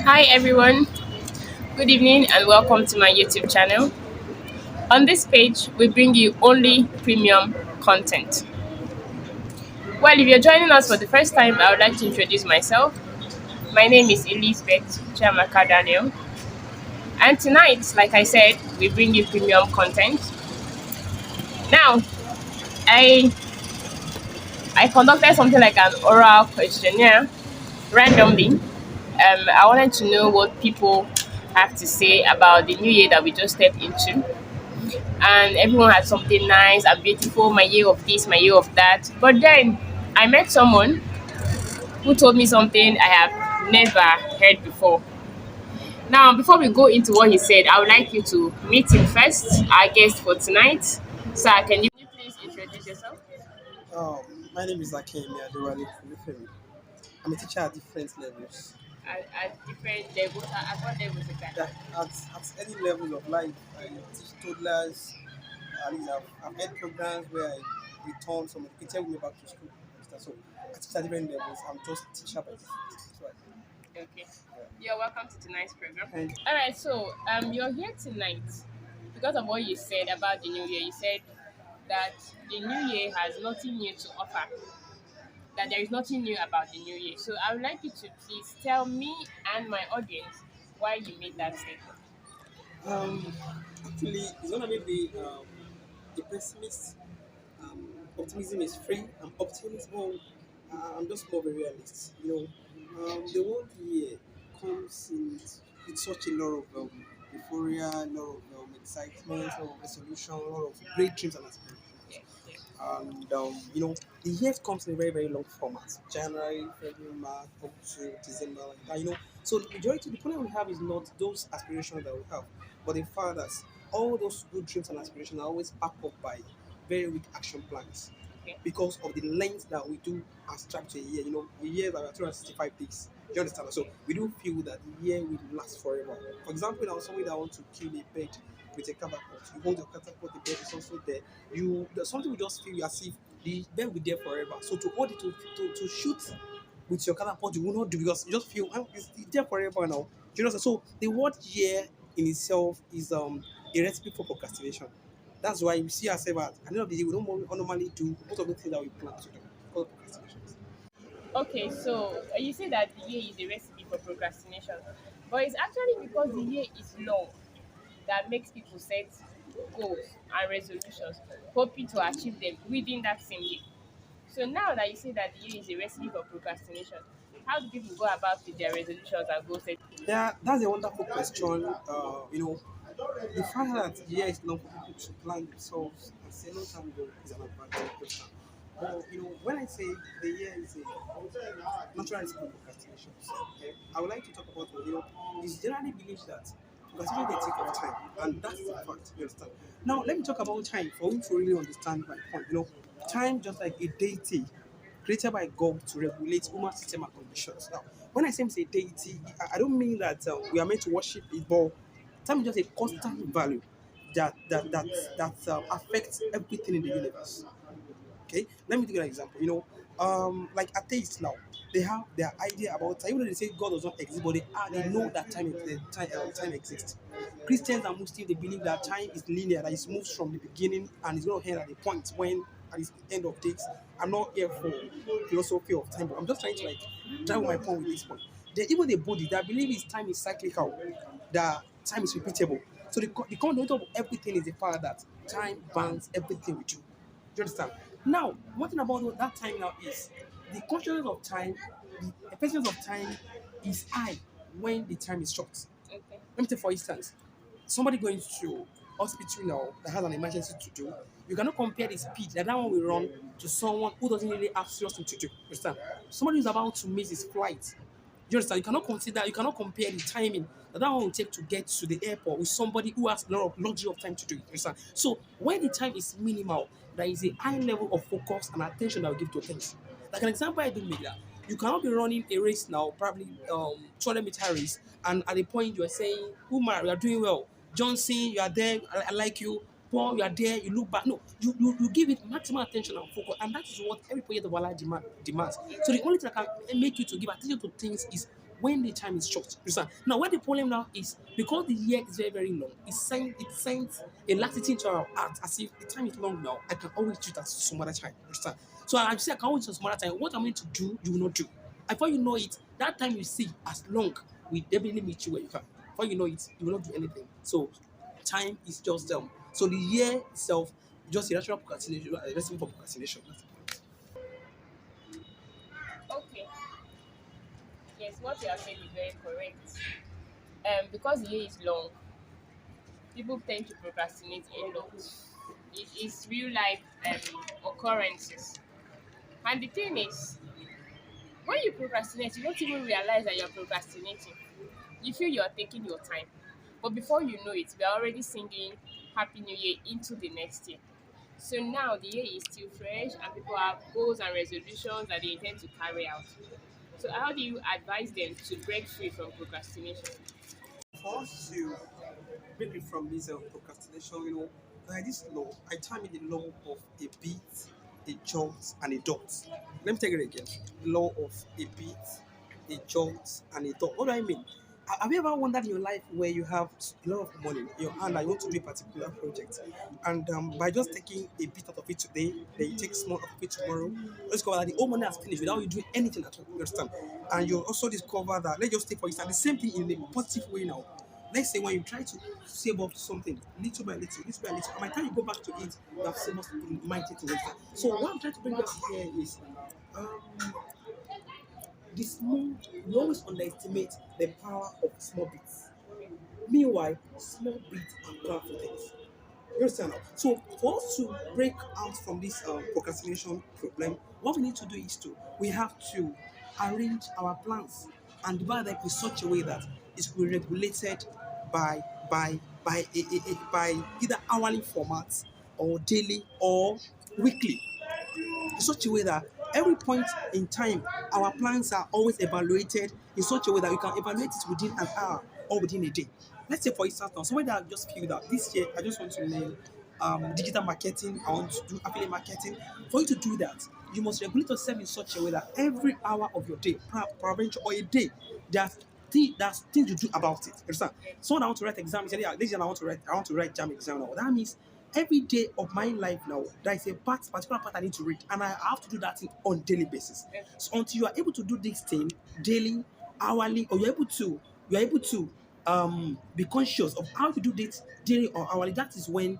Hi everyone, good evening and welcome to my YouTube channel. On this page, we bring you only premium content. Well, if you're joining us for the first time, I would like to introduce myself. My name is Elizabeth Chiamaka Daniel, and tonight, like I said, we bring you premium content. Now, I I conducted something like an oral questionnaire randomly. I wanted to know what people have to say about the new year that we just stepped into, and everyone had something nice and beautiful, my year of this, my year of that. But then I met someone who told me something I have never heard before. Now, before we go into what he said, I would like you to meet him first, our guest for tonight. Sir, can you please introduce yourself? My name is Akemi Adewale Olufemi. I'm a teacher at different levels. At different levels, at what levels is that? Yeah, at any level of life, I teach toddlers. At least I've had programs where I return some educated women back to school. So I teach at different levels. I'm just a teacher by default. That's right. Okay. You're welcome to tonight's program. And All right, so you're here tonight because of what you said about the new year. You said that the new year has nothing new to offer, that there is nothing new about the new year. So I would like you to please tell me and my audience why you made that statement. um, actually, it's gonna make me a pessimist. Optimism is free. I'm optimism. I'm just more of a realist. The world year comes in with such a lot of euphoria, a lot of excitement, a lot of resolution, a lot of great dreams and aspirations. Yeah, yeah. And the year comes in a very very long format: January, February, March, up to December, like that. So the majority, the problem we have is not those aspirations that we have, but the fact that all those good dreams and aspirations are always backed up by very weak action plans Okay. because of the length that we do abstract to a year. A year that are 365 days. You understand? So Yeah. we do feel that the year will last forever. For example, now somebody that wants to kill a bird with a catapult, you hold your catapult, the bird is also there. There's something we just feel as if the bird will be there forever. So to hold it to shoot with your catapult, you will not do because you just feel it's there forever now. So the word year in itself is a recipe for procrastination. That's why we see ourselves at the end of the day, we don't normally do most of the things that we plan to do because of procrastinations. Okay, so you say that the year is a recipe for procrastination, but it's actually because the year is long that makes people set goals and resolutions, hoping to achieve them within that same year. So now that you say that the year is a recipe for procrastination, how do people go about with their resolutions and goal setting? Yeah, that's a wonderful question. The fact that the year is long for people to plan themselves and say no time goal is an advantage question. But when I say the year is a natural recipe for procrastination, I would like to talk about it's generally believed that procrastination is a take of time, and that's the fact. You understand? Now, let me talk about time for you to really understand my point. Time just like a deity created by God to regulate human system and conditions. Now, when I say it's a deity, I don't mean that we are meant to worship it, but time is just a constant value that affects everything in the universe. Okay, let me give you an example. Like atheists now, they have their idea about time. Even though they say God does not exist, but they know that time exists. Christians and Muslims, they believe that time is linear, that it moves from the beginning and it's going to end at the point when at the end of days. I'm not here for philosophy of time, but I'm just trying to like drive my point with this point. Even the Buddhists, they believe is time is cyclical, that time is repeatable. So the content of everything is the fact that time binds everything with you. Do you understand? Now, one thing about that time now is the consciousness of time, the efficiency of time is high when the time is short. Okay. Let me take for instance, somebody going to hospital now that has an emergency to do, you cannot compare the speed that one will run to someone who doesn't really have serious thing to do. You understand? Somebody who's about to miss his flight. You understand? You cannot compare the timing that one will take to get to the airport with somebody who has a lot of luxury of time to do it. You understand? So when the time is minimal, there is a high level of focus and attention that we give to things. Like an example I do make that you cannot be running a race now, probably 200-meter race, and at the point you are saying, Umar, you are doing well. Johnson, you are there, I like you. Paul, you are there, you look back. No, you give it maximum attention and focus, and that is what every project of Allah demands. So the only thing that can make you to give attention to things is when the time is short. You understand? Now, what the problem now is because the year is very, very long, it sends a laxity into our heart as if the time is long now. I can always do that some other time. You understand? So I say I can always do some other time. What I'm going to do, you will not do. Before you know it, that time you see as long, we definitely meet you where you can. Before you know it, you will not do anything. So time is just so the year itself just a natural procrastination, a recipe for procrastination. That's the point. Okay. Yes, what you have said is very correct. Because the year is long, people tend to procrastinate a lot. It is real life occurrences. And the thing is, when you procrastinate, you don't even realize that you're procrastinating. You feel you're taking your time. But before you know it, we're already singing Happy New Year into the next year. So now the year is still fresh and people have goals and resolutions that they intend to carry out. So how do you advise them to break free from procrastination? For us to break it from this procrastination, like this law, I term it the law of a beat, a jolt, and a dot. Let me take it again. Law of a beat, a jolt, and a dot. What do I mean? Have you ever wondered in your life where you have a lot of money in your hand and you want to do a particular project, and by just taking a bit out of it today, then you take small out of it tomorrow, you discover that the whole money has finished without you doing anything at all. You understand? And you also discover that let's just take for instance the same thing in a positive way now. Let's say when you try to save up something little by little, little by little, and by the time you go back to it, you have saved up mighty to waste. So what I'm trying to bring up here is um, the small, we always underestimate the power of small bits. Meanwhile, small bits are powerful things. You understand now? So for us to break out from this procrastination problem, what we need to do is we have to arrange our plans and divide them in such a way that it will be regulated by by either hourly formats or daily or weekly in such a way that every point in time our plans are always evaluated in such a way that we can evaluate it within an hour or within a day. Let's say for instance now somebody that just feel that this year I just want to learn digital marketing, I want to do affiliate marketing. For you to do that, you must regulate yourself in such a way that every hour of your day, peradventure or a day, there's things you do about it. Understand? Someone I want to write exam, he said, yeah, this year I want to write jam exam now. That means every day of my life now, there is a particular part I need to read, and I have to do that thing on daily basis. So until you are able to do this thing daily, hourly, or you're able to be conscious of how to do this daily or hourly, that is when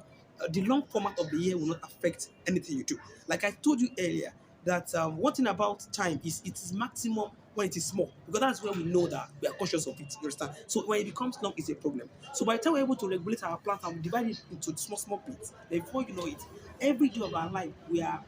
the long format of the year will not affect anything you do. Like I told you earlier, that one thing about time is it is maximum when it is small because that's when we know that we are conscious of it. You understand? So when it becomes long, it's a problem. So by the time we're able to regulate our plant and divide it into small bits, then before you know it, every day of our life we are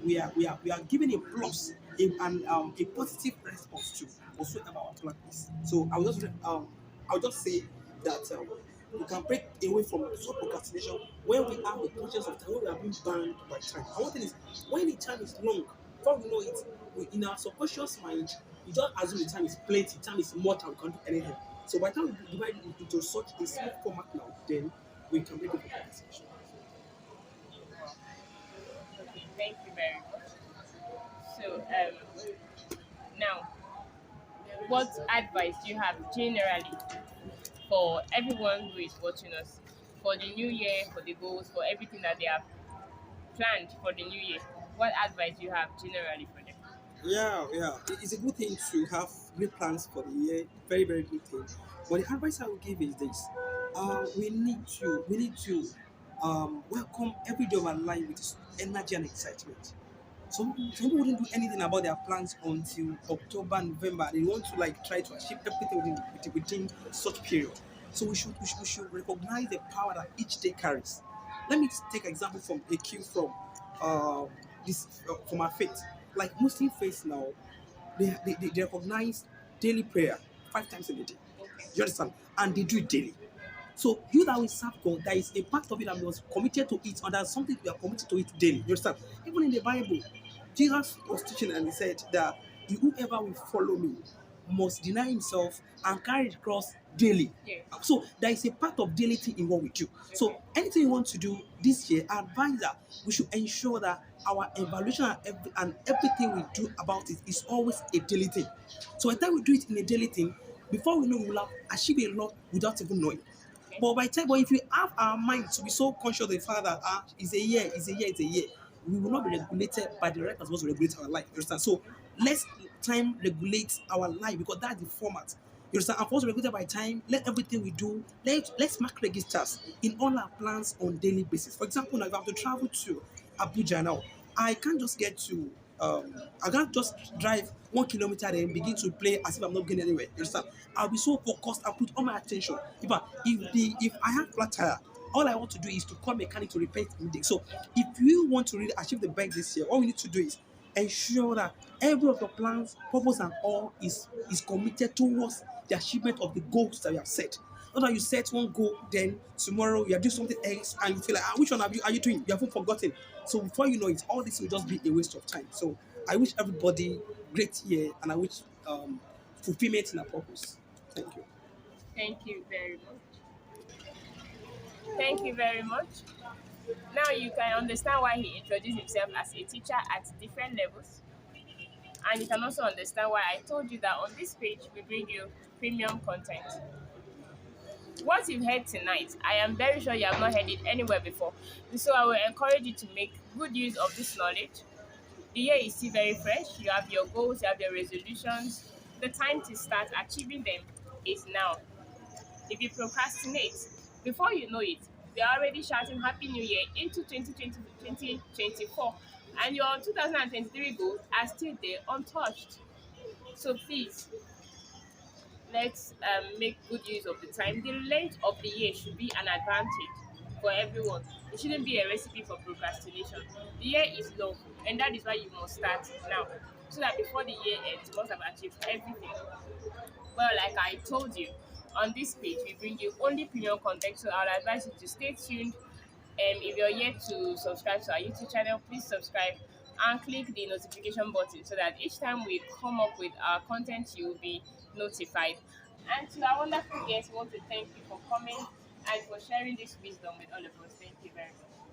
giving a plus a positive response to whatsoever our plan is. So I'll just say that we can break away from such procrastination when we have the conscience of time, when we are being bound by time. And one thing is, when the time is long, before we know it, in our subconscious mind, we just assume the time is plenty, time is more time, we can't do anything. So by the time we divide it into such a small format now, then we can break away from procrastination. Okay, thank you very much. So now, what advice do you have generally for everyone who is watching us for the new year, for the goals, for everything that they have planned for the new year? What advice do you have generally for them? Yeah. It's a good thing to have great plans for the year. Very, very good thing. But the advice I will give is this: we need to welcome every day of our life with energy and excitement. Some people wouldn't do anything about their plans until October, November. They want to like try to achieve everything within such period. So we should recognize the power that each day carries. Let me take example from a cue from this from our faith. Like Muslim faith now, they recognize daily prayer 5 times in a day. You understand? And they do it daily. So you that will serve God, there is a part of it that was committed to it, or there's something we are committed to it daily. You understand? Even in the Bible, Jesus was teaching and he said that whoever will follow me must deny himself and carry the cross daily. Yeah. So there is a part of daily thing in what we do. So anything you want to do this year, I advise that we should ensure that our evaluation and everything we do about it is always a daily thing. So by the time we do it in a daily thing, Before we know, we will have achieved a lot without even knowing. Okay. But by time, but if we have our mind to be so conscious of the fact that it's a year, it's a year, it's a year, we will not be regulated by the right as well to regulate our life. You understand? So let's time regulate our life because that's the format. You understand? And for us to regulate by time, let everything we do, let's mark registers in all our plans on daily basis. For example, now if I have to travel to Abuja now, I can't just get to I can't just drive 1 kilometer and begin to play as if I'm not going anywhere. You understand? I'll be so focused. I'll put all my attention. If I have flat tire, all I want to do is to call mechanic to repair it immediately. So if you want to really achieve the bike this year, all we need to do is ensure that every of your plans, purpose, and all is committed towards the achievement of the goals that you have set. Not that you set one goal, then tomorrow you are doing something else, and you feel like, which one are you doing? You haven't forgotten. So before you know it, all this will just be a waste of time. So I wish everybody great year, and I wish fulfillment in our purpose. Thank you. Thank you very much. Thank you very much. Now you can understand why he introduced himself as a teacher at different levels. And you can also understand why I told you that on this page we bring you premium content. What you've heard tonight, I am very sure you have not heard it anywhere before. So I will encourage you to make good use of this knowledge. The year is still very fresh. You have your goals, you have your resolutions. The time to start achieving them is now. If you procrastinate, before you know it, they're already shouting Happy New Year into 2020, 2024, and your 2023 goals are still there untouched. So please, let's make good use of the time. The length of the year should be an advantage for everyone. It shouldn't be a recipe for procrastination. The year is long, and that is why you must start now, so that before the year ends, you must have achieved everything. Well, like I told you, on this page we bring you only premium content, so I'll advise you to stay tuned. If you're yet to subscribe to our YouTube channel, please subscribe and click the notification button so that each time we come up with our content, you will be notified. And to our wonderful guests, we want to thank you for coming and for sharing this wisdom with all of us. Thank you very much.